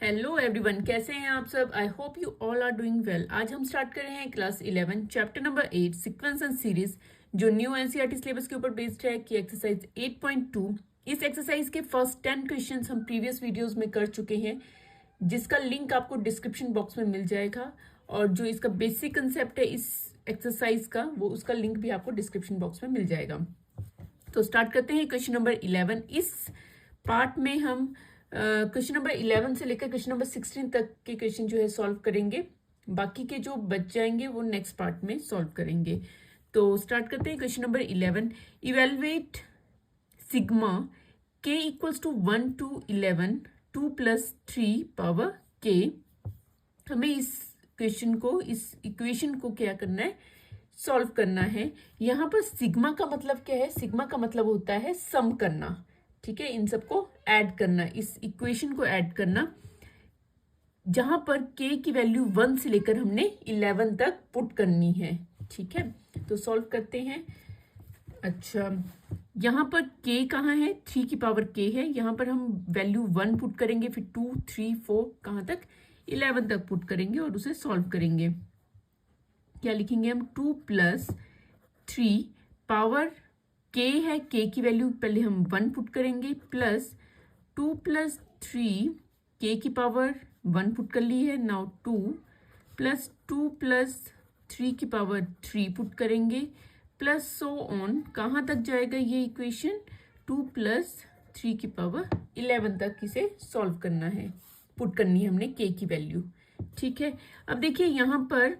Hello everyone, कैसे हैं आप सब। I hope you all are doing well. आज हम स्टार्ट कर रहे हैं class 11 chapter number 8 sequence and series, जो न्यू एनसीईआरटी सिलेबस के ऊपर बेस्ड है कि एक्सरसाइज 8.2। इस एक्सरसाइज के फर्स्ट 10 क्वेश्चंस हम प्रीवियस वीडियोस में कर चुके हैं, जिसका लिंक आपको डिस्क्रिप्शन बॉक्स में मिल जाएगा। और जो इसका बेसिक कंसेप्ट है इस एक्सरसाइज का, वो उसका लिंक भी आपको डिस्क्रिप्शन बॉक्स में मिल जाएगा। तो स्टार्ट करते हैं क्वेश्चन नंबर 11। इस पार्ट में हम क्वेश्चन नंबर 11 से लेकर क्वेश्चन नंबर 16 तक के क्वेश्चन जो है सॉल्व करेंगे। बाकी के जो बच जाएंगे वो नेक्स्ट पार्ट में सॉल्व करेंगे। तो स्टार्ट करते हैं question number 11। Evaluate sigma k equals to 1 to 11 2 + 3 power k। हमें इस क्वेश्चन को, इस इक्वेशन को क्या करना है, सॉल्व करना है। यहाँ पर सिग्मा का मतलब क्या है? सिग्मा का मतलब होता है सम करना, ठीक है, इन सबको ऐड करना, इस इक्वेशन को ऐड करना, जहां पर k की वैल्यू 1 से लेकर हमने 11 तक पुट करनी है, ठीक है। तो सॉल्व करते हैं। अच्छा, यहाँ पर k कहाँ है? 3 की पावर k है। यहाँ पर हम वैल्यू 1 पुट करेंगे, फिर 2 3 4 कहाँ तक? 11 तक पुट करेंगे और उसे सॉल्व करेंगे। क्या लिखेंगे हम? 2 + 3 पावर k है, k की वैल्यू पहले हम 1 पुट करेंगे, प्लस 2 + 3 k की पावर 1 पुट कर ली है। नाउ 2 + 2 + 3 की पावर 3 पुट करेंगे, प्लस सो ऑन। कहाँ तक जाएगा ये इक्वेशन? 2 + 3 की पावर 11 तक इसे सॉल्व करना है, पुट करनी है हमने k की वैल्यू, ठीक है। अब देखिए यहाँ पर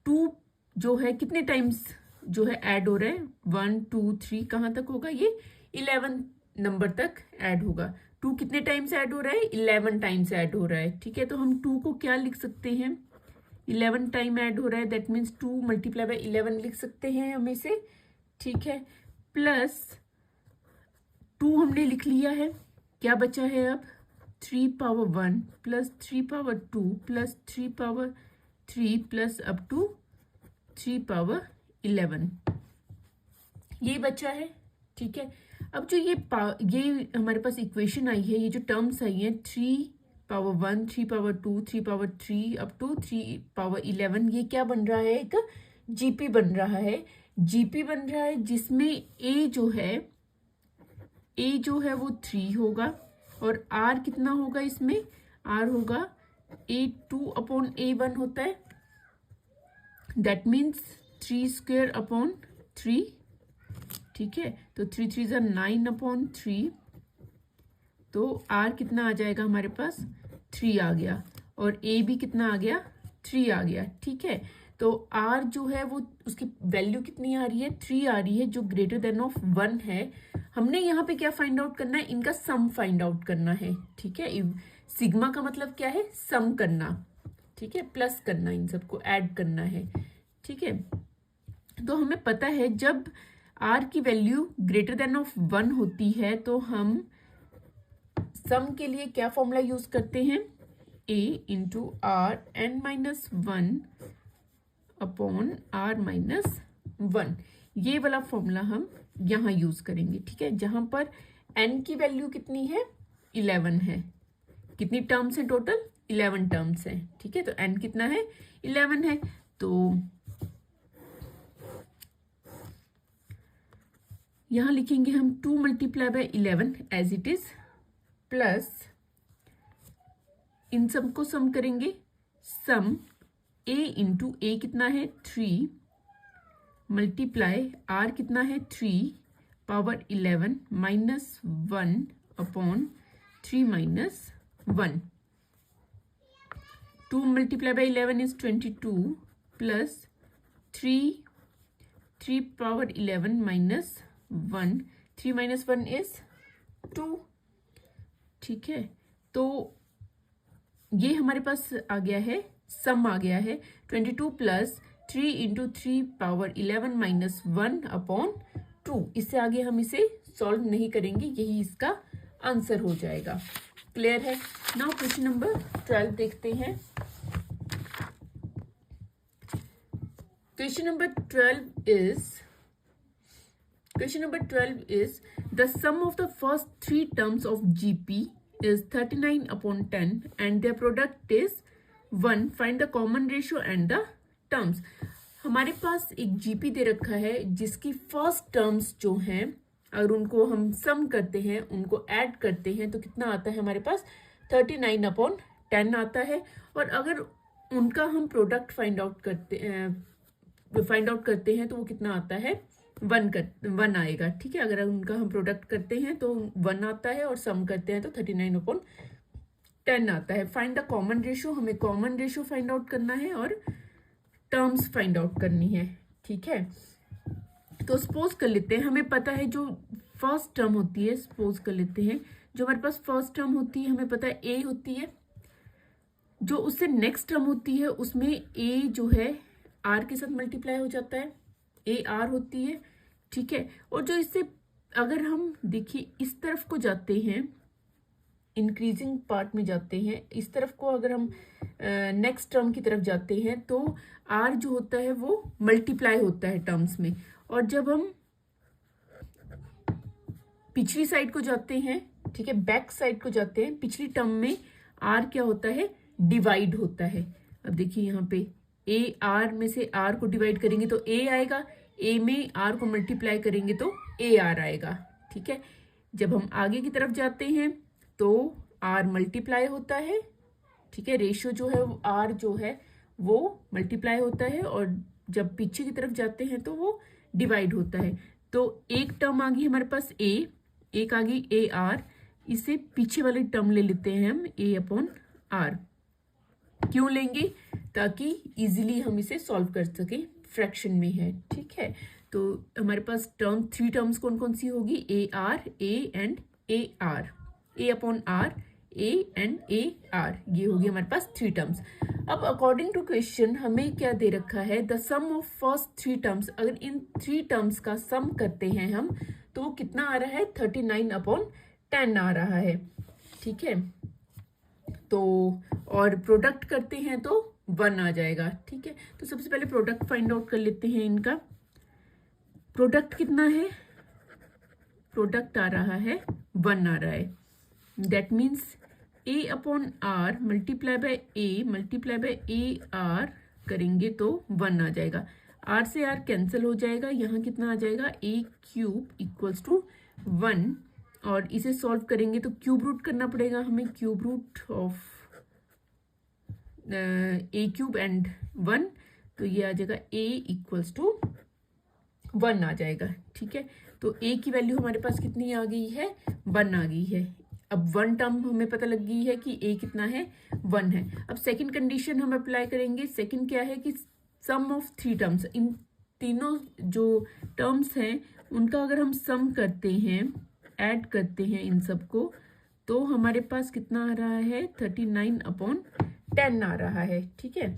2 जो है कितने टाइम्स जो है ऐड हो रहा है? 1 2 3 कहाँ तक होगा? ये 11 नंबर तक ऐड होगा। 2 कितने टाइम्स ऐड हो रहा है? 11 टाइम्स ऐड हो रहा है, ठीक है। तो हम 2 को क्या लिख सकते हैं? 11 टाइम ऐड हो रहा है, दैट मीन्स 2 × 11 लिख सकते हैं हम इसे, ठीक है। प्लस 2 हमने लिख लिया है, क्या बचा है अब? 3 power 1 + 3 power 2 + 3 power 3 plus up to 3 power 11, ये बचा है, ठीक है। अब जो ये हमारे पास इक्वेशन आई है, ये जो टर्म्स आई है 3 power 1 3 power 2 3 power 3 up to 3 power 11, ये क्या बन रहा है? एक जीपी बन रहा है। जीपी बन रहा है जिसमें ए जो है वो 3 होगा, और आर कितना होगा इसमें? आर होगा A2/A1 होता है, दैट मीन्स 3² / 3, ठीक है। तो 3 3 = 9/3, तो आर कितना आ जाएगा हमारे पास? 3 आ गया, और ए भी कितना आ गया? 3 आ गया, ठीक है। तो आर जो है वो, उसकी वैल्यू कितनी आ रही है? 3 आ रही है, जो ग्रेटर देन ऑफ 1 है। हमने यहाँ पे क्या फाइंड आउट करना है? इनका सम फाइंड आउट करना है, ठीक है। सिग्मा का मतलब क्या है? सम करना, ठीक है, प्लस करना, इन सबको ऐड करना है, ठीक है। तो हमें पता है जब r की वैल्यू ग्रेटर देन ऑफ 1 होती है तो हम सम के लिए क्या फॉर्मूला यूज करते हैं? a × r(n−1)/r-1, ये वाला फॉर्मूला हम यहाँ यूज करेंगे, ठीक है। जहां पर n की वैल्यू कितनी है? 11 है। कितनी टर्म्स है टोटल? 11 टर्म्स है, ठीक है। तो n कितना है? 11 है। तो यहां लिखेंगे हम 2 × 11 एज इट इज, प्लस इन सबको सम करेंगे। सम a × a कितना है? 3 मल्टीप्लाई r कितना है? 3 power 11 -1/3 - 1। 2 × 11 is 22, plus 3 power 11 -1, 3 - 1 is 2, ठीक है। तो ये हमारे पास आ गया है, सम आ गया है 22 + 3 × 3 पावर 11 -1/2। इससे आगे हम इसे सॉल्व नहीं करेंगे, यही इसका आंसर हो जाएगा। क्लियर है? नाउ क्वेश्चन नंबर 12 देखते हैं। Question number 12 is the sum of the first 3 terms of GP is 39/10 and their product is 1. Find the common ratio and the terms. हमारे पास एक जीपी दे रखा है जिसकी फर्स्ट टर्म्स जो हैं अगर उनको हम सम करते हैं, उनको ऐड करते हैं तो कितना आता है हमारे पास 39/10 आता है। और अगर उनका हम प्रोडक्ट फाइंड आउट करते हैं तो वो कितना आता है 1 आएगा। ठीक है, अगर उनका हम प्रोडक्ट करते हैं तो 1 आता है और सम करते हैं तो 39/10 आता है। फाइंड द कॉमन रेशियो, हमें कॉमन रेशियो फाइंड आउट करना है और टर्म्स फाइंड आउट करनी है। ठीक है, तो सपोज कर लेते हैं हमें पता है जो फर्स्ट टर्म होती है, सपोज कर लेते हैं जो हमारे पास फर्स्ट टर्म होती है हमें पता है ए होती है, जो उससे नेक्स्ट टर्म होती है उसमें ए जो है आर के साथ मल्टीप्लाई हो जाता है, ए आर होती है। ठीक है, और जो इससे अगर हम देखिए इस तरफ को जाते हैं, इंक्रीजिंग पार्ट में जाते हैं, इस तरफ को अगर हम नेक्स्ट टर्म की तरफ जाते हैं तो आर जो होता है वो मल्टीप्लाई होता है टर्म्स में। और जब हम पिछली साइड को जाते हैं, ठीक है, बैक साइड को जाते हैं, पिछली टर्म में आर क्या होता है डिवाइड होता है। अब देखिए यहाँ पे ए आर में से आर को डिवाइड करेंगे तो ए आएगा, ए में आर को मल्टीप्लाई करेंगे तो ए आर आएगा। ठीक है, जब हम आगे की तरफ जाते हैं तो आर मल्टीप्लाई होता है। ठीक है, रेशियो जो है आर जो है वो मल्टीप्लाई होता है और जब पीछे की तरफ जाते हैं तो वो डिवाइड होता है। तो एक टर्म आ गई हमारे पास ए, एक आ गई ए आर, इसे पीछे वाली टर्म ले लेते हैं हम A/R। क्यों लेंगे? ताकि इजीली हम इसे सॉल्व कर सके, फ्रैक्शन में है। ठीक है, तो हमारे पास टर्म 3 टर्म्स कौन कौन सी होगी? AR, A and AR, A/R, A and AR, ये होगी हमारे पास 3 टर्म्स। अब अकॉर्डिंग टू क्वेश्चन हमें क्या दे रखा है? The sum of first 3 terms, अगर इन 3 टर्म्स का सम करते हैं हम तो वो कितना आ रहा है? 39/10 आ रहा है। ठीक है, तो और प्रोडक्ट करते हैं तो 1 आ जाएगा। ठीक है, तो सबसे पहले प्रोडक्ट फाइंड आउट कर लेते हैं इनका। प्रोडक्ट कितना है? प्रोडक्ट आ रहा है 1 आ रहा है। That means A/R multiply by AR करेंगे तो 1 आ जाएगा। R से R कैंसिल हो जाएगा, यहाँ कितना आ जाएगा? A³ = 1। और इसे सॉल्व करेंगे तो क्यूब रूट करना पड़ेगा हमें, cube root of A³ and 1, तो ये आ जाएगा A = 1 आ जाएगा। ठीक है, तो A की वैल्यू हमारे पास कितनी आ गई है? 1 आ गई है। अब 1 टर्म हमें पता लग गई है कि A कितना है? 1 है। अब सेकंड कंडीशन हम अप्लाई करेंगे। सेकंड क्या है कि सम ऑफ 3 टर्म्स, इन तीनों जो टर्म्स हैं उनका अगर हम सम करते हैं, ऐड करते हैं इन सबको, तो हमारे पास कितना आ रहा है? 39/10 आ रहा है। ठीक है,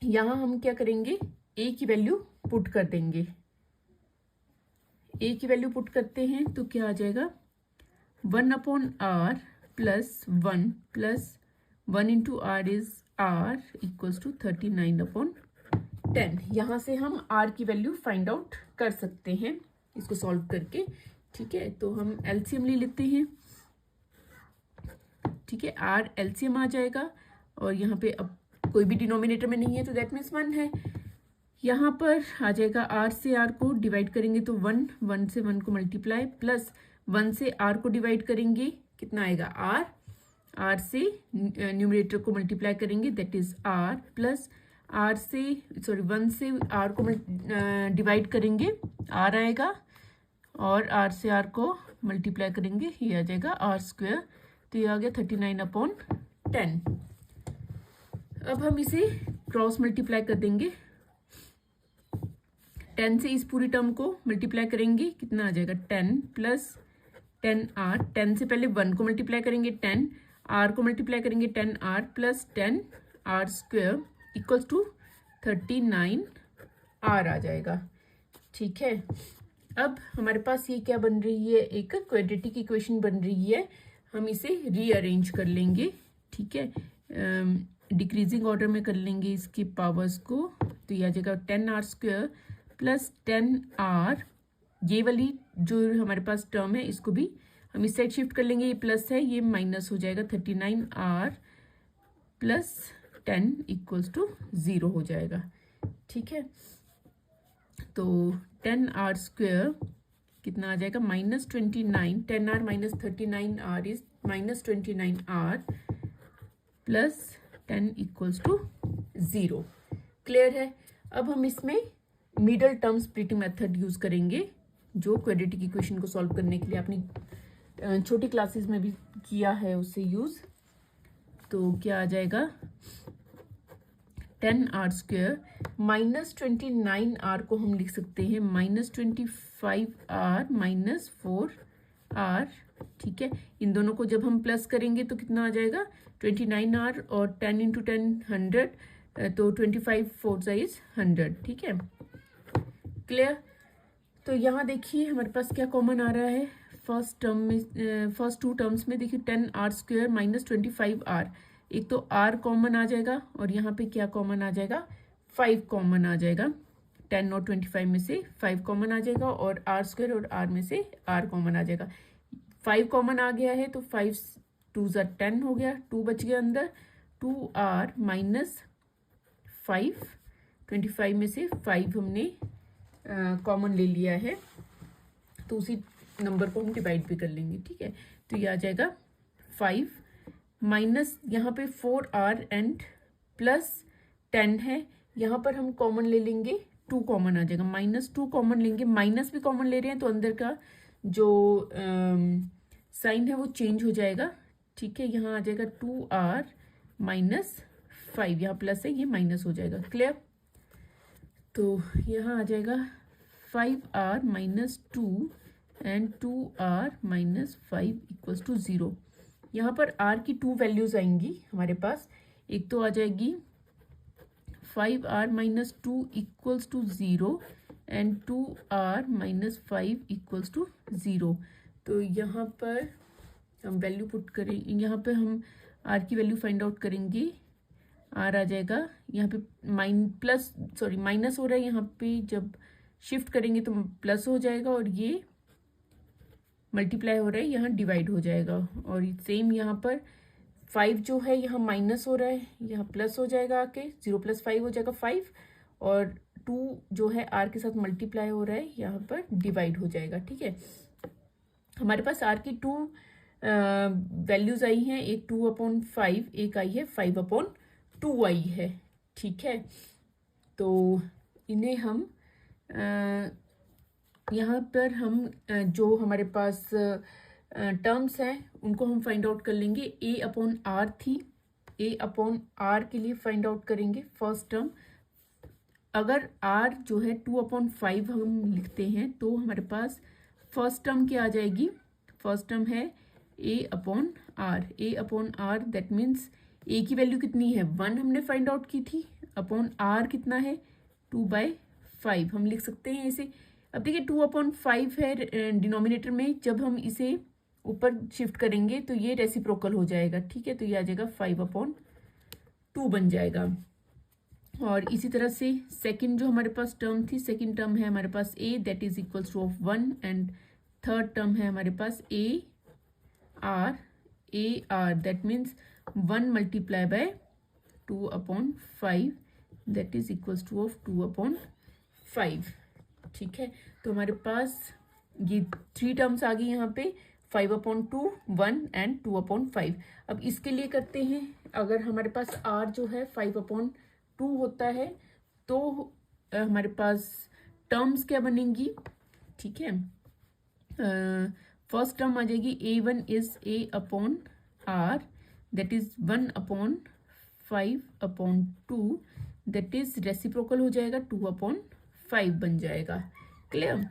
यहाँ हम क्या करेंगे? A की वैल्यू पुट कर देंगे। A की वैल्यू पुट करते हैं तो क्या आ जाएगा? 1/R + 1 + 1 × R is R = 39/10। यहाँ से हम R की वैल्यू फाइंड आउट कर सकते हैं इसको सॉल्व करके। ठीक है, तो हम एलसीएम ले लेते हैं। ठीक है, R एलसीएम आ जाएगा और यहाँ पे अब कोई भी डिनोमिनेटर में नहीं है तो दैट मीन्स 1 है। यहाँ पर आ जाएगा R से R को डिवाइड करेंगे तो 1, 1 से 1 को मल्टीप्लाई, प्लस 1 से R को डिवाइड करेंगे, कितना आएगा? R से न्यूमरेटर को मल्टीप्लाई करेंगे दैट इज R, प्लस 1 से R को डिवाइड करेंगे, R आएगा, और R से R को मल्टीप्लाई करेंगे, ये आ जाएगा R²। तो ये आ गया 39/10। अब हम इसे क्रॉस मल्टीप्लाई कर देंगे। 10 से इस पूरी टर्म को मल्टीप्लाई करेंगे, कितना आ जाएगा? 10 + 10R। 10 से पहले 1 को मल्टीप्लाई करेंगे 10, R को मल्टीप्लाई करेंगे 10R + 10R² = 39R आ जाएगा। ठीक है, अब हमारे पास ये क्या बन रही है? एक क्वाड्रेटिक इक्वेशन बन रही है। हम इसे रीअरेंज कर लेंगे। ठीक है, डिक्रीजिंग ऑर्डर में कर लेंगे इसके पावर्स को, तो ये आ जाएगा 10R² + 10R। ये वाली जो हमारे पास टर्म है इसको भी हम इस साइड शिफ्ट कर लेंगे, ये प्लस है ये माइनस हो जाएगा, 39r प्लस 10 इक्वल्स टू 0 हो जाएगा। ठीक है, तो 10r स्क्वेयर कितना आ जाएगा, -29, 10r minus 39r is -29r plus 10 equals to 0। Clear है। अब हम इसमें middle term splitting method use करेंगे, जो क्वाड्रेटिक इक्वेशन को सॉल्व करने के लिए आपने छोटी क्लासेस में भी किया है उससे यूज। तो क्या आ जाएगा, 10r स्क्वेयर -29r को हम लिख सकते हैं -25r माइनस 4r। ठीक है, इन दोनों को जब हम प्लस करेंगे तो कितना आ जाएगा, 29r और 10 इंटू 10 100, तो 25 4 इज 100। ठीक है, क्लियर। तो यहाँ देखिए हमारे पास क्या कॉमन आ रहा है, फर्स्ट टर्म में, फर्स्ट टू टर्म्स में देखिए 10r स्क्वेयर -25r, एक तो r कॉमन आ जाएगा और यहाँ पे क्या कॉमन आ जाएगा, 5 कॉमन आ जाएगा। 10 और 25 में से 5 कॉमन आ जाएगा और r स्क्वेयर और r में से r कॉमन आ जाएगा। 5 कॉमन आ गया है तो 5 2 10 हो गया, 2 बच गया अंदर, 2r माइनस 5, 25 में से 5 हमने कॉमन ले लिया है, तो उसी नंबर को हम डिवाइड भी कर लेंगे। ठीक है, तो ये आ जाएगा 5 माइनस यहाँ पे 4r एंड प्लस 10 है, यहाँ पर हम कॉमन ले लेंगे, 2 कॉमन आ जाएगा, -2 कॉमन लेंगे, माइनस भी कॉमन ले रहे हैं तो अंदर का जो साइन है वो चेंज हो जाएगा। ठीक है, यहाँ आ जाएगा 2r माइनस 5, यहाँ प्लस है ये माइनस हो जाएगा। क्लियर। तो यहाँ आ जाएगा 5r minus 2 and 2r minus 5 equals to 0। यहाँ पर r की 2 वैल्यूज आएंगी हमारे पास, एक तो आ जाएगी 5r minus 2 equals to 0 and 2r minus 5 equals to 0। तो यहाँ पर हम वैल्यू पुट करेंगे, यहाँ पे हम r की वैल्यू फाइंड आउट करेंगे, r आ जाएगा यहाँ पे माइनस हो रहा है, यहाँ पे जब शिफ्ट करेंगे तो प्लस हो जाएगा और ये मल्टीप्लाई हो रहा है, यहाँ डिवाइड हो जाएगा। और सेम यहाँ पर 5 जो है यहाँ माइनस हो रहा है, यहाँ प्लस हो जाएगा आके, 0 + 5 हो जाएगा 5, और 2 जो है r के साथ मल्टीप्लाई हो रहा है, यहाँ पर डिवाइड हो जाएगा। ठीक है, हमारे पास r की 2 वैल्यूज आई हैं, एक 2/5, एक आई है 5/2 आई है। ठीक है, तो इन्हें हम यहाँ पर हम जो हमारे पास टर्म्स हैं उनको हम फाइंड आउट कर लेंगे। a/r थी, a/r के लिए फाइंड आउट करेंगे फर्स्ट टर्म। अगर r जो है 2/5 हम लिखते हैं तो हमारे पास फर्स्ट टर्म क्या आ जाएगी, फर्स्ट टर्म है a/r, दैट मीन्स a की वैल्यू कितनी है 1 हमने फाइंड आउट की थी, अपॉन r कितना है 2/5 हम लिख सकते हैं इसे। अब देखिए 2/5 है डिनोमिनेटर में, जब हम इसे ऊपर शिफ्ट करेंगे तो ये रेसिप्रोकल हो जाएगा। ठीक है, तो ये आ जाएगा 5/2 बन जाएगा। और इसी तरह से सेकंड जो हमारे पास टर्म थी, सेकंड टर्म है हमारे पास a that is equals to 1, and third term है हमारे पास ar that means 1 multiply by 2/5 that is equals to 2/5। ठीक है, तो हमारे पास ये 3 टर्म्स आ गई यहाँ पे, 5/2, 1 एंड 2/5। अब इसके लिए करते हैं, अगर हमारे पास r जो है 5/2 होता है तो हमारे पास टर्म्स क्या बनेंगी। ठीक है, फर्स्ट टर्म आ जाएगी a1 is a/r that is 1/5/2 that is reciprocal हो जाएगा, 2/5 बन जाएगा। क्लियर।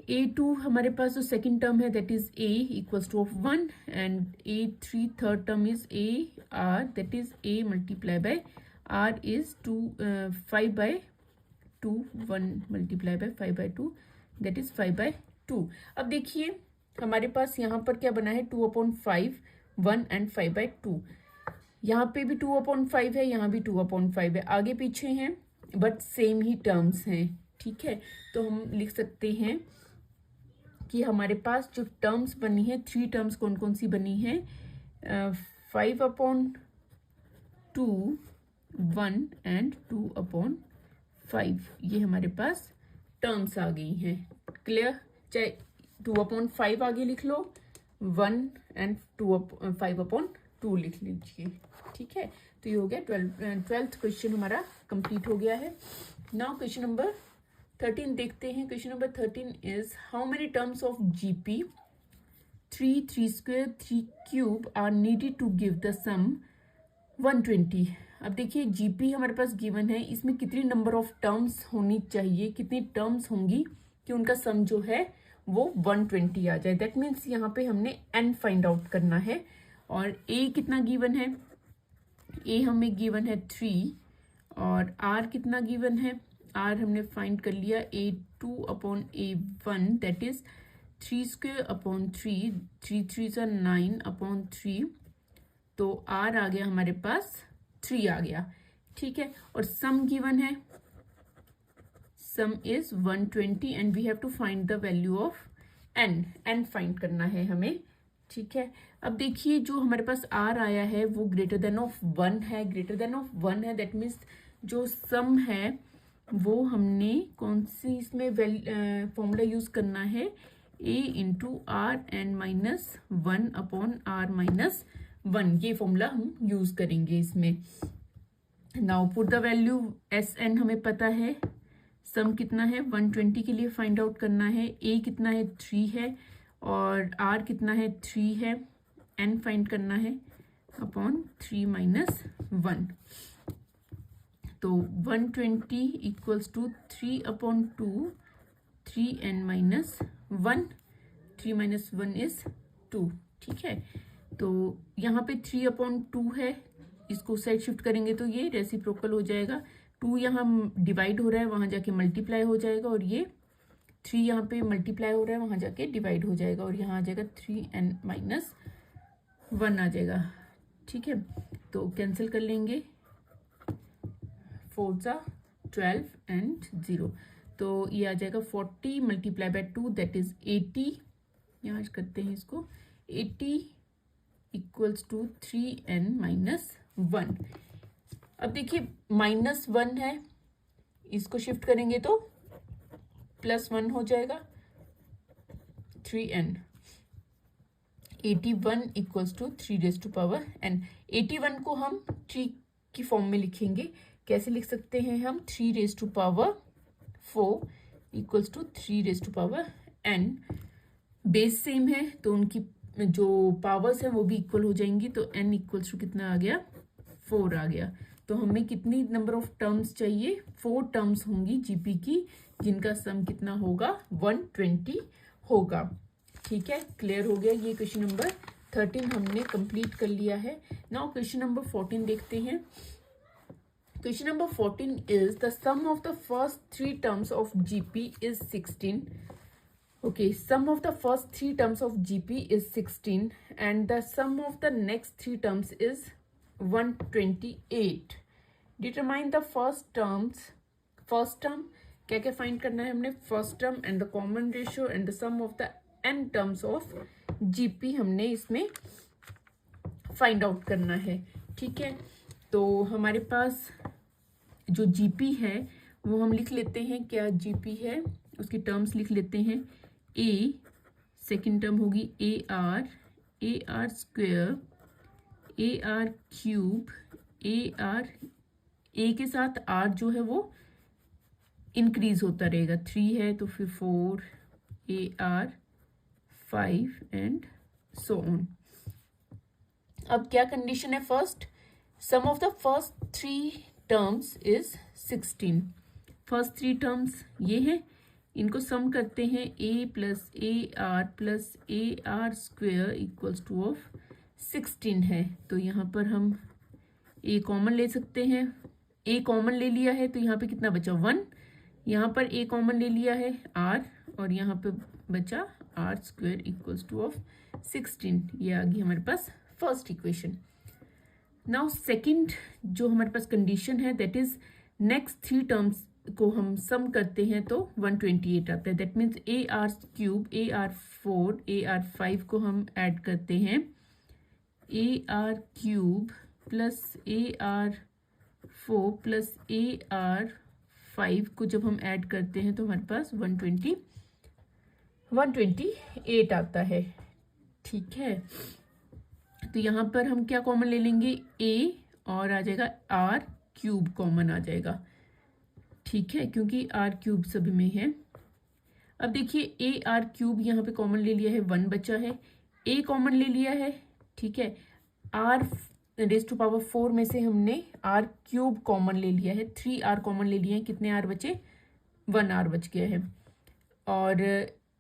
a2 हमारे पास जो सेकंड टर्म है that is a equals to 1, and a3 third term is ar that is a multiply by r is 5/2, 1 multiply by 5/2 that is 5/2। अब देखिए हमारे पास यहाँ पर क्या बना है 2/5, 1 एंड 5/2। यहाँ पे भी 2/5 है, यहाँ भी 2/5 है, आगे पीछे हैं बट सेम ही टर्म्स हैं। ठीक है, तो हम लिख सकते हैं कि हमारे पास जो टर्म्स बनी है, 3 टर्म्स कौन कौन सी बनी है, 5/2, 1 एंड 2/5, ये हमारे पास टर्म्स आ गई हैं। क्लियर? चाहे 2/5 आगे लिख लो, 1 एंड 5/2 लिख लीजिए। ठीक है, तो ये हो गया 12th क्वेश्चन हमारा कंप्लीट हो गया है। नाउ क्वेश्चन नंबर 13 देखते हैं। Question number 13 is how many terms of GP 3, 3 square, 3 cube are needed to give the sum 120। अब देखिए जीपी हमारे पास गिवन है, इसमें कितनी नंबर ऑफ टर्म्स होनी चाहिए, कितनी टर्म्स होंगी कि उनका सम जो है वो 120 आ जाए। दैट मीन्स यहाँ पे हमने n फाइंड आउट करना है। और a कितना गिवन है, a हमें गिवन है 3, और r कितना गिवन है, r हमने फाइंड कर लिया a2/a1, that is 3 square upon 3, 3 3 9/3, तो r आ गया हमारे पास 3 आ गया। ठीक है, और सम गिवन है, sum is 120 and we have to find the value of n find करना है हमें। ठीक है, अब देखिए जो हमारे पास r आया है वो ग्रेटर देन ऑफ 1 है, ग्रेटर देन ऑफ 1 है, दैट मीन्स जो सम है वो हमने कौन सी इसमें फॉर्मूला यूज करना है, a into r n minus 1/r-1, ये फॉर्मूला हम यूज करेंगे इसमें। Now put the value Sn हमें पता है, सम कितना है 120 के लिए फाइंड आउट करना है, a कितना है 3 है और r कितना है 3 है, n फाइंड करना है अपॉन 3 - 1, तो 120 इक्वल्स टू 3/2, 3n - 1, 3 - 1 इज 2। ठीक है, तो यहाँ पे 3/2 है, इसको साइड शिफ्ट करेंगे तो ये रेसिप्रोकल हो जाएगा, 2 यहाँ डिवाइड हो रहा है वहाँ जाके मल्टीप्लाई हो जाएगा, और ये 3 यहाँ पे मल्टीप्लाई हो रहा है वहाँ जाके डिवाइड हो जाएगा, और यहाँ आ जाएगा 3n - 1 आ जाएगा। ठीक है, तो कैंसिल कर लेंगे, 4 × 12 एंड 0, तो ये आ जाएगा 40 × 2 दैट इज 80, यहाँ करते हैं इसको, 80 इक्वल्स टू 3n - 1। अब देखिए -1 है, इसको शिफ्ट करेंगे तो +1 हो जाएगा, 3n, 81 इक्वल्स टू 3n। 81 को हम 3 की फॉर्म में लिखेंगे, कैसे लिख सकते हैं हम, 3⁴ equals to 3n। Base same है तो उनकी जो पावर्स हैं वो भी इक्वल हो जाएंगी, तो n इक्वल्स टू कितना आ गया, 4 आ गया। तो हमें कितनी नंबर ऑफ टर्म्स चाहिए, 4 टर्म्स होंगी जीपी की, जिनका सम कितना होगा, 120 होगा। ठीक है, क्लियर हो गया, ये क्वेश्चन नंबर 13 हमने कंप्लीट कर लिया है। नाउ क्वेश्चन नंबर 14 देखते हैं। Question number 14 is the sum of the first 3 terms of GP is 16. Okay, sum of the first 3 terms of GP is 16 and the sum of the next 3 terms is 128. Determine the first term क्या क्या find करना है हमने, first term and the common ratio and the sum of the n terms of GP हमने इसमें find out करना है। ठीक है, तो हमारे पास जो जीपी है वो हम लिख लेते हैं, क्या जीपी है उसकी टर्म्स लिख लेते हैं, a सेकेंड टर्म होगी AR square, AR cube, a के साथ r जो है वो इंक्रीज होता रहेगा, 3 है तो फिर 4 AR 5 एंड सो ऑन। अब क्या कंडीशन है, first sum of the first 3 terms is 16। First 3 terms ये हैं, इनको सम करते हैं, a + AR + AR square equals to of 16 है, तो यहाँ पर हम a कॉमन ले सकते हैं, a कॉमन ले लिया है तो यहाँ पे कितना बचा, 1, यहाँ पर a कॉमन ले लिया है r, और यहाँ पे बचा r square equals to of 16, ये आ गई हमारे पास फर्स्ट इक्वेशन। नाउ सेकंड जो हमारे पास कंडीशन है, दैट इज नेक्स्ट 3 टर्म्स को हम सम करते हैं तो 128 आता है। That means AR³ AR4 AR5 को हम ऐड करते हैं, AR³ plus AR4 plus AR5 को जब हम ऐड करते हैं तो हमारे पास 128 आता है। ठीक है, तो यहाँ पर हम क्या कॉमन ले लेंगे, A और आ जाएगा R³ कॉमन आ जाएगा। ठीक है, क्योंकि R³ सभी में है। अब देखिए AR³ यहाँ पे कॉमन ले लिया है, 1 बचा है, A कॉमन ले लिया है। ठीक है, R⁴ में से हमने R³ कॉमन ले लिया है, 3R कॉमन ले लिए हैं, कितने R बचे, 1R बच गया है। और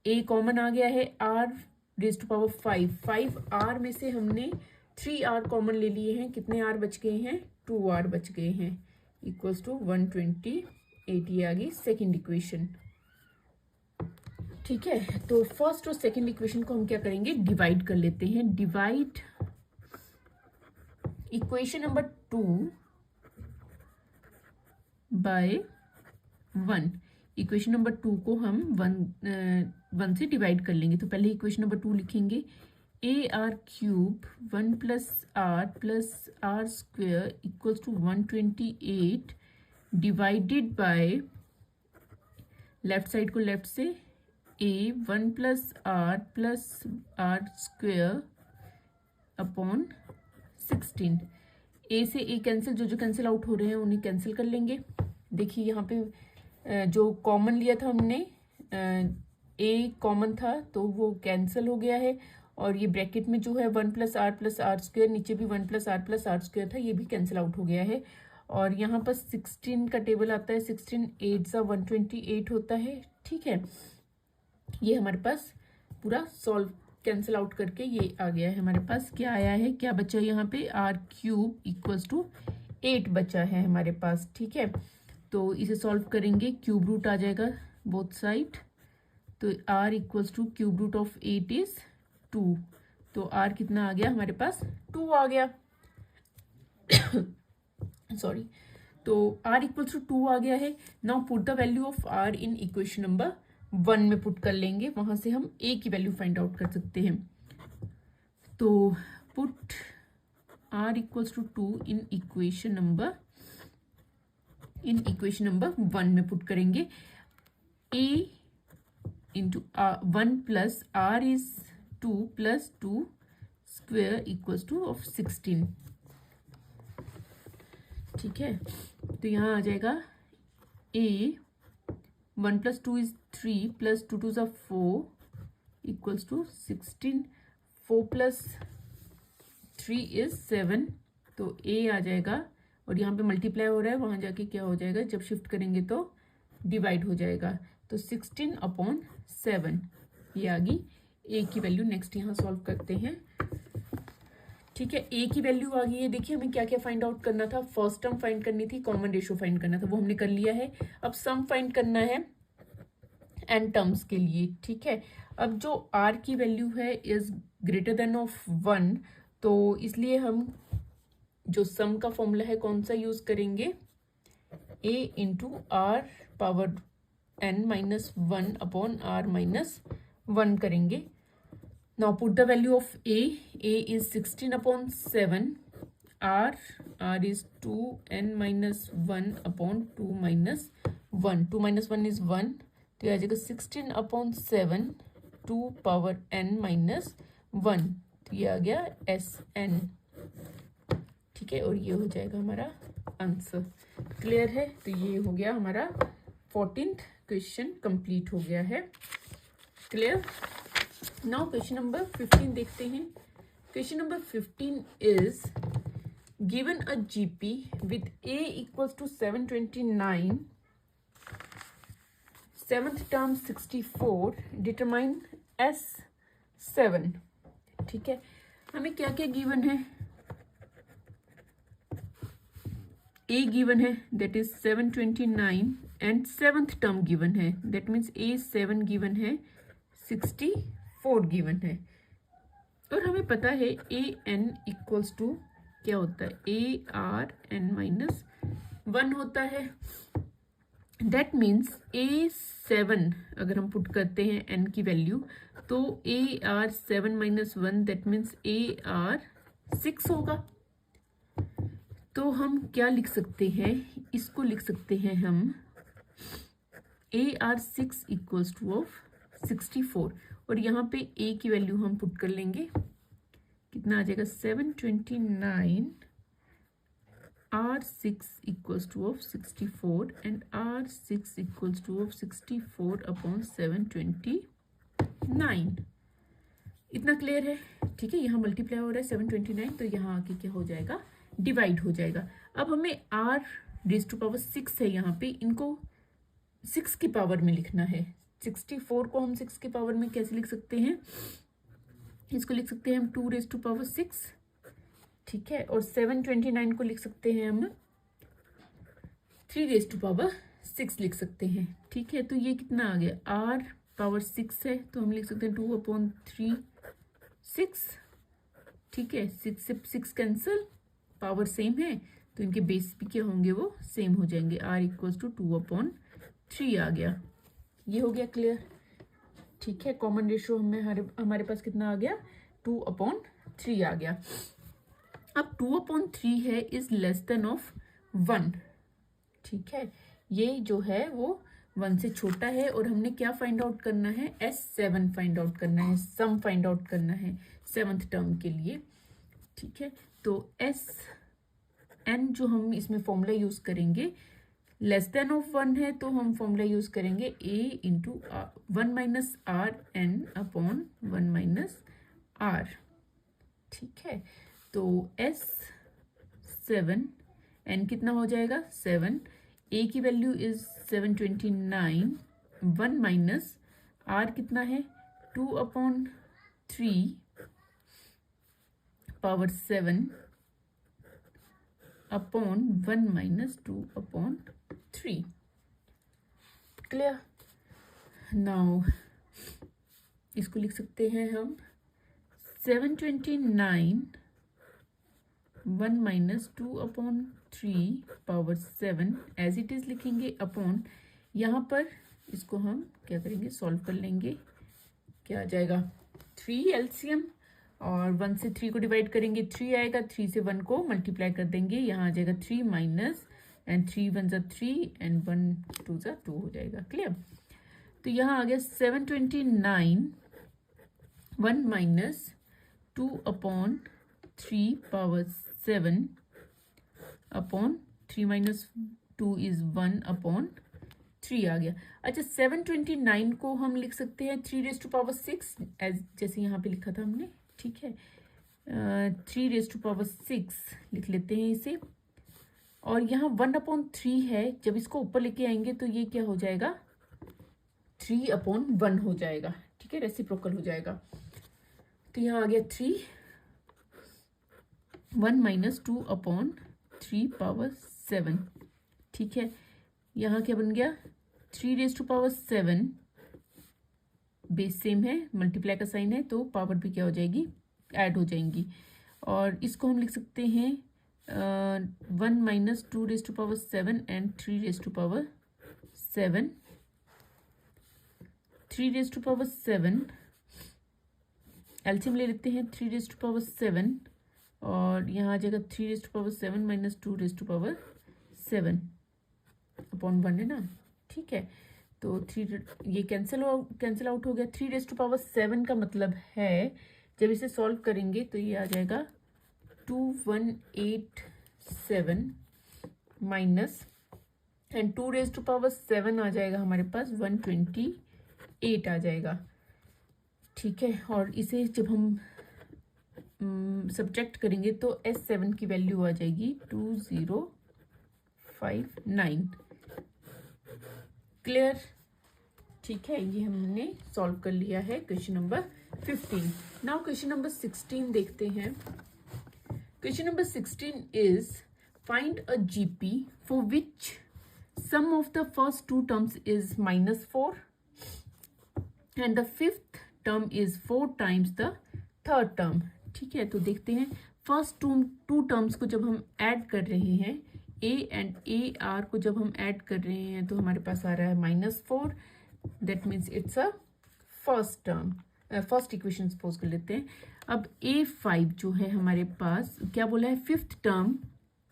A कॉमन आ गया है, R⁵ 5R में से हमने 3R कॉमन ले लिए हैं, कितने R बच गए हैं, 2R बच गए हैं, इक्वल्स टू 128। ये आ गई सेकेंड इक्वेशन। ठीक है, तो फर्स्ट और सेकेंड इक्वेशन को हम क्या करेंगे, डिवाइड कर लेते हैं। Divide equation number 2 by 1। Equation number 2 को हम 1 से डिवाइड कर लेंगे। तो पहले इक्वेशन नंबर 2 लिखेंगे, AR³ 1 plus R² equals to 128 divided by, left side को लेफ्ट से, A 1 plus R² upon 16। A से A कैंसिल, जो कैंसिल आउट हो रहे हैं उन्हें कैंसिल कर लेंगे। देखिए यहाँ पे जो कॉमन लिया था हमने, A कॉमन था तो वो कैंसिल हो गया है, और ये ब्रैकेट में जो है 1 प्लस R², नीचे भी 1 प्लस R² था, ये भी कैंसिल आउट हो गया है। और यहाँ पर 16 का टेबल आता है, 16 8 सा 128 होता है। ठीक है, ये हमारे पास पूरा सॉल्व कैंसिल आउट करके ये आ गया है। हमारे पास क्या आया है, क्या बचा है यहाँ पे, R³ इक्वल्स टू 8 बचा है हमारे पास। ठीक है, तो इसे सॉल्व करेंगे, क्यूब रूट आ जाएगा बोथ साइड, तो R equals to cube root of 8 is 2। तो R कितना आ गया हमारे पास, 2 आ गया। सॉरी, तो R इक्वल्स टू 2 आ गया है। Now put the value of R in equation number 1 में पुट कर लेंगे, वहां से हम A की वैल्यू फाइंड आउट कर सकते हैं। तो put R equals to 2 in equation number 1 में पुट करेंगे। A into 1 plus R is 2 plus 2 square equals to of 16। ठीक है, तो यहाँ आ जाएगा A 1 plus 2 is 3 plus 2 2 4 equals to 16। 4 plus 3 is 7, तो A आ जाएगा, और यहाँ पे मल्टीप्लाई हो रहा है, वहाँ जाके क्या हो जाएगा, जब शिफ्ट करेंगे तो डिवाइड हो जाएगा, तो 16 अपॉन 7 ये आ गई A की वैल्यू। नेक्स्ट यहाँ सॉल्व करते हैं। ठीक है, A की वैल्यू आ गई है। देखिए हमें क्या क्या फाइंड आउट करना था, फर्स्ट टर्म फाइंड करनी थी, कॉमन रेशियो फाइंड करना था, वो हमने कर लिया है। अब सम फाइंड करना है n टर्म्स के लिए। ठीक है, अब जो R की वैल्यू है इज ग्रेटर देन ऑफ 1, तो इसलिए हम जो सम का फॉर्मूला है कौन सा यूज करेंगे, A into R power n-1 upon R-1 करेंगे। Now put the value of A is 16 upon 7, R is 2 n-1 upon 2 minus 1, 2 minus 1 is 1, तो आ जाएगा 16 अपॉन 7 2 पावर n-1, तो ये आ गया Sn। ठीक है, और ये हो जाएगा हमारा आंसर। क्लियर है, तो ये हो गया हमारा 14th क्वेश्चन कंप्लीट हो गया है। क्लियर। नाउ क्वेश्चन नंबर 15 देखते हैं। Question number 15 is given a GP with A equals to 729, seventh term 64, determine S7। ठीक है, हमें क्या क्या गिवन है, A गिवन है that is 729 and seventh term given है दैट मीन्स A7 गिवन है, 64 गिवन है, और हमें पता है AN इक्वल्स टू क्या होता है, ARN-1 होता है। दैट मीन्स A7 अगर हम पुट करते हैं n की वैल्यू तो AR7 - 1 दैट मीन्स AR6 होगा। तो हम क्या लिख सकते हैं, इसको लिख सकते हैं हम AR6 इक्वल्स टू ऑफ 64 और यहाँ पे A की वैल्यू हम पुट कर लेंगे, कितना आ जाएगा 729 R6 equals to of 64 and R6 equals to of 64 upon 729। इतना क्लियर है? ठीक है, यहाँ मल्टीप्लाई हो रहा है 729 तो यहाँ आके क्या हो जाएगा, डिवाइड हो जाएगा। अब हमें R रेज़ टू पावर 6 है, यहाँ पे इनको 6 की पावर में लिखना है। 64 को हम 6 की पावर में कैसे लिख सकते हैं, इसको लिख सकते हैं हम 2 रेज़ टू पावर 6, ठीक है, और 729 को लिख सकते हैं हम 3 रेज़ टू पावर 6 लिख सकते हैं। ठीक है, तो ये कितना आ गया, R पावर 6 है तो हम लिख सकते हैं 2/3 6। ठीक है, 6 से 6 कैंसिल, पावर सेम है तो इनके बेस भी क्या होंगे, वो सेम हो जाएंगे। R इक्वल्स टू 2/3 आ गया। ये हो गया क्लियर? ठीक है, कॉमन रेशियो हमारे पास कितना आ गया, 2/3 आ गया। अब 2/3 है इज लेस देन ऑफ 1। ठीक है, ये जो है वो 1 से छोटा है और हमने क्या फाइंड आउट करना है, S7 फाइंड आउट करना है, सम फाइंड आउट करना है 7th टर्म के लिए। ठीक है, तो Sn जो हम इसमें फॉर्मूला यूज करेंगे, लेस देन ऑफ 1 है तो हम फॉर्मूला यूज करेंगे A into 1 - RN upon 1 - R। ठीक है, तो S7 n कितना हो जाएगा 7, A की वैल्यू इज 729, 1 माइनस R कितना है 2/3 पावर 7 अपॉन 1 - 2/3। क्लियर? नाउ इसको लिख सकते हैं हम 729 1 - 2/3 पावर 7 एज इट इज लिखेंगे अपॉन, यहाँ पर इसको हम क्या करेंगे, सॉल्व कर लेंगे। क्या आ जाएगा 3 एलसीएम और 1 से 3 को डिवाइड करेंगे 3 आएगा, 3 से 1 को मल्टीप्लाई कर देंगे, यहाँ आ जाएगा 3 माइनस एंड 3 1 ज़ा 3 एंड 1 2 ज़ा 2 हो जाएगा। क्लियर? तो यहाँ आ गया 729 1 - 2/3 पावर 7 अपॉन 3 - 2 इज 1/3 आ गया। अच्छा, 729 को हम लिख सकते हैं 3 रेज़ टू पावर 6 एज जैसे यहाँ पे लिखा था हमने। ठीक है, 3 रेज़ टू पावर 6 लिख लेते हैं इसे, और यहाँ 1/3 है, जब इसको ऊपर लेके आएंगे तो ये क्या हो जाएगा 3/1 हो जाएगा। ठीक है, रेसिप्रोकल हो जाएगा। तो यहाँ आ गया 3 1 - 2/3 पावर 7। ठीक है, यहाँ क्या बन गया 3 raise to power 7, base same है, मल्टीप्लाई का साइन है तो पावर भी क्या हो जाएगी, ऐड हो जाएंगी। और इसको हम लिख सकते हैं 1 - 2 रेज़ टू पावर 7 एंड 3 raise to power 7। 3 raise to power 7 LCM ले लेते हैं, 3 रेज़ टू पावर 7 और यहाँ आ जाएगा 3 raise to power 7 minus 2 raise to power 7 upon 1 है ना। ठीक है, तो 3 ये कैंसिल आउट हो गया। 3 रेज़ टू पावर 7 का मतलब है जब इसे सॉल्व करेंगे तो ये आ जाएगा 2187 minus and 2 raise to power 7 आ जाएगा हमारे पास 128 आ जाएगा। ठीक है, और इसे जब हम सब्ट्रैक्ट करेंगे तो S7 की वैल्यू आ जाएगी 2059। क्लियर? ठीक है, ये हमने सॉल्व कर लिया है question number 15। Now question number 16 देखते हैं। Question number 16 is find a GP for which sum of the first 2 terms is -4 and the 5th term is 4 times the 3rd term. ठीक है, तो देखते हैं फर्स्ट 2 टर्म्स को जब हम ऐड कर रहे हैं, ए एंड ए आर को जब हम ऐड कर रहे हैं तो हमारे पास आ रहा है -4. That means it's a first term, first equation suppose कर लेते हैं. अब A5 जो है हमारे पास क्या बोला है, फिफ्थ टर्म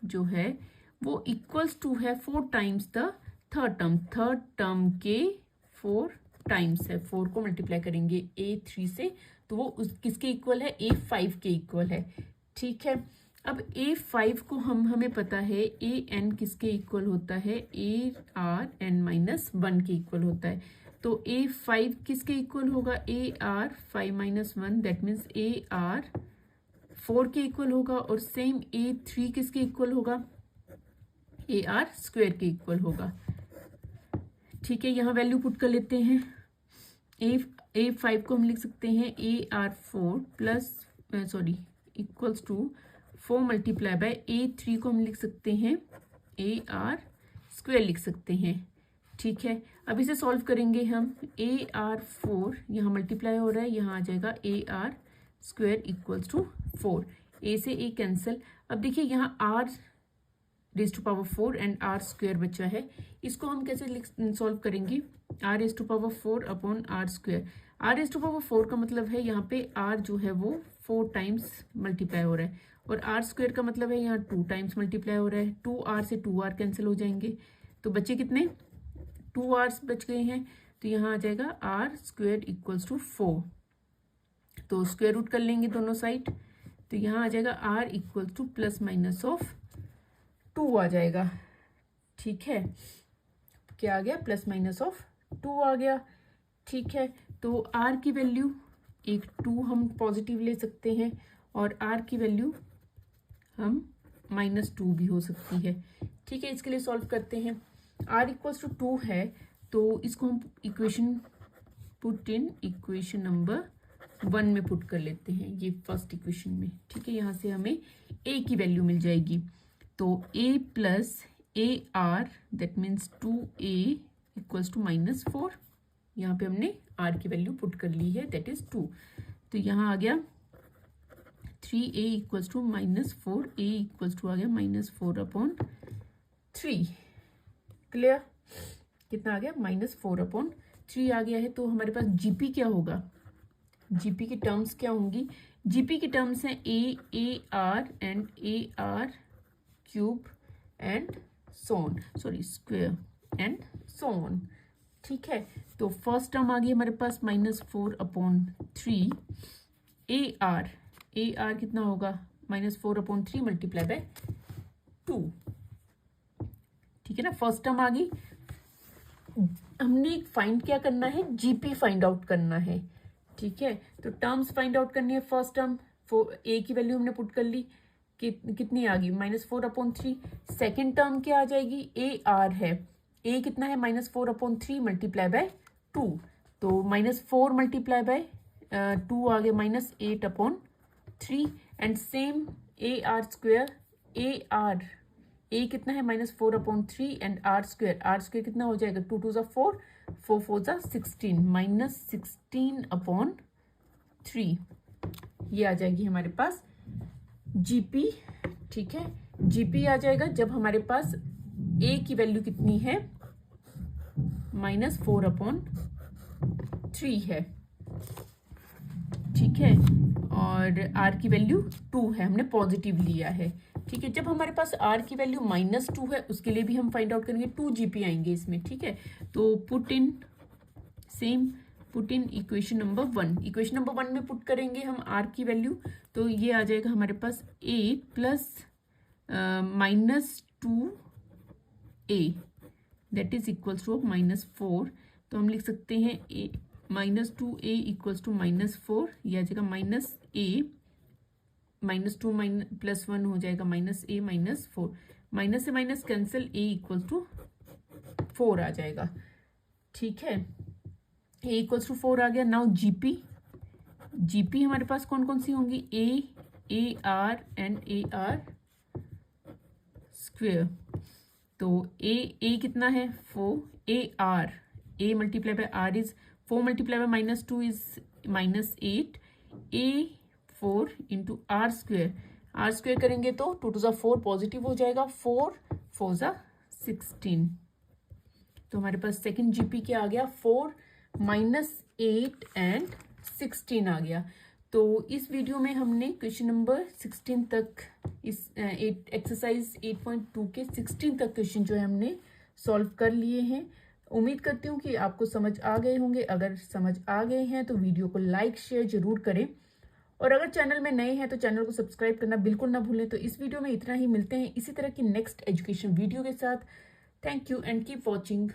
जो है वो इक्वल्स टू है 4 times the third term. Third term के 4 टाइम्स है. 4 को मल्टीप्लाई करेंगे A3 से तो वो किसके इक्वल है, A5 के इक्वल है. ठीक है. अब A5 को हमें पता है AN किसके इक्वल होता है, ARn-1 के इक्वल होता है. तो A5 किसके इक्वल होगा, AR5-1. दैट मीन्स AR4 के इक्वल होगा. और सेम A3 किसके इक्वल होगा, AR² के इक्वल होगा. ठीक है. यहाँ वैल्यू पुट कर लेते हैं. A5 को हम लिख सकते हैं AR4 plus equals to 4 multiply by A3 को हम लिख सकते हैं AR² लिख सकते हैं. ठीक है. अब इसे सॉल्व करेंगे हम. AR4 यहाँ मल्टीप्लाई हो रहा है, यहाँ आ जाएगा AR² इक्वल्स टू 4. A से A कैंसिल. अब देखिए यहाँ R⁴ एंड R² बचा है. इसको हम कैसे सॉल्व करेंगे, R⁴ अपॉन R². R⁴ का मतलब है यहाँ पे R जो है वो 4 टाइम्स मल्टीप्लाई हो रहा है और R² का मतलब है यहाँ 2 टाइम्स मल्टीप्लाई हो रहा है. 2R से 2R कैंसिल हो जाएंगे तो बचे कितने, 2R's बच गए हैं. तो यहाँ आ जाएगा R² इक्वल्स टू 4. तो स्क्वायर रूट कर लेंगे दोनों साइड. तो यहाँ आ जाएगा R इक्वल्स टू +-2 आ जाएगा. ठीक है. क्या आ गया, +-2 आ गया. ठीक है. तो R की वैल्यू एक 2 हम पॉजिटिव ले सकते हैं और R की वैल्यू हम -2 भी हो सकती है. ठीक है. इसके लिए सॉल्व करते हैं. R इक्वल्स टू 2 है तो इसको हम इक्वेशन नंबर 1 में पुट कर लेते हैं, ये फर्स्ट इक्वेशन में. ठीक है. यहाँ से हमें A की वैल्यू मिल जाएगी. तो A plus AR that means 2A equals to -4. यहाँ पे हमने R की वैल्यू पुट कर ली है, दैट इज 2. तो यहाँ आ गया 3A equals to -4. A equals to आ गया -4/3. क्लियर. कितना आ गया, -4/3 आ गया है. तो हमारे पास GP क्या होगा, GP की टर्म्स क्या होंगी, GP की टर्म्स हैं AR and AR cube and so on, square and so on. ठीक है. तो फर्स्ट टर्म आ गई हमारे पास -4/3. AR कितना होगा, -4/3 मल्टीप्लाई बाय 2. ठीक है ना. फर्स्ट टर्म आ गई. हमने फाइंड क्या करना है, GP फाइंड आउट करना है. ठीक है. तो टर्म्स फाइंड आउट करनी है. फर्स्ट टर्म A की वैल्यू हमने पुट कर ली, कितनी आ गई, -4/3. सेकेंड टर्म क्या आ जाएगी, AR है. A कितना है, -4/3 मल्टीप्लाई बाय 2. तो -4 मल्टीप्लाई बाय 2 आ गया -8/3. And same AR². A कितना है, -4/3 एंड R² कितना हो जाएगा, 2 2 4, 4 4 16, -16/3. ये आ जाएगी हमारे पास GP. ठीक है. GP आ जाएगा जब हमारे पास A की वैल्यू कितनी है, -4/3 है. ठीक है. और R की वैल्यू 2 है, हमने पॉजिटिव लिया है. ठीक है. जब हमारे पास R की वैल्यू -2 है उसके लिए भी हम फाइंड आउट करेंगे, 2 GP आएंगे इसमें. ठीक है. तो put in equation number 1. Equation number 1 में पुट करेंगे हम R की वैल्यू. तो ये आ जाएगा हमारे पास A plus -2A that is equals to -4. तो हम लिख सकते हैं -2A इक्वल्स टू -4. ये आ जाएगा -A -2 +1 हो जाएगा -A -4. माइनस से minus cancel, A equals to 4 आ जाएगा. ठीक है. A इक्वल्स टू 4 आ गया. नाउ GP हमारे पास कौन कौन सी होंगी, AR एंड AR². तो A कितना है, 4. AR A multiply by R is 4 multiply bye -2 is -8. A4 into R² करेंगे तो 2 2 4 पॉजिटिव हो जाएगा. 4 4 ज़ा 16। तो हमारे पास सेकंड जीपी क्या आ गया, 4 - 8 एंड 16 आ गया। तो इस वीडियो में हमने क्वेश्चन नंबर 16 तक, इस एक्सरसाइज 8.2 के 16 तक क्वेश्चन जो है हमने सॉल्व कर लिए हैं। उम्मीद करती हूँ कि आपको समझ आ गए होंगे। अगर समझ आ गए हैं तो वीडियो को लाइक शेयर जरूर करें, और अगर चैनल में नए हैं तो चैनल को सब्सक्राइब करना बिल्कुल ना भूलें। तो इस वीडियो में इतना ही, मिलते हैं इसी तरह की नेक्स्ट एजुकेशन वीडियो के साथ। Thank you and keep watching.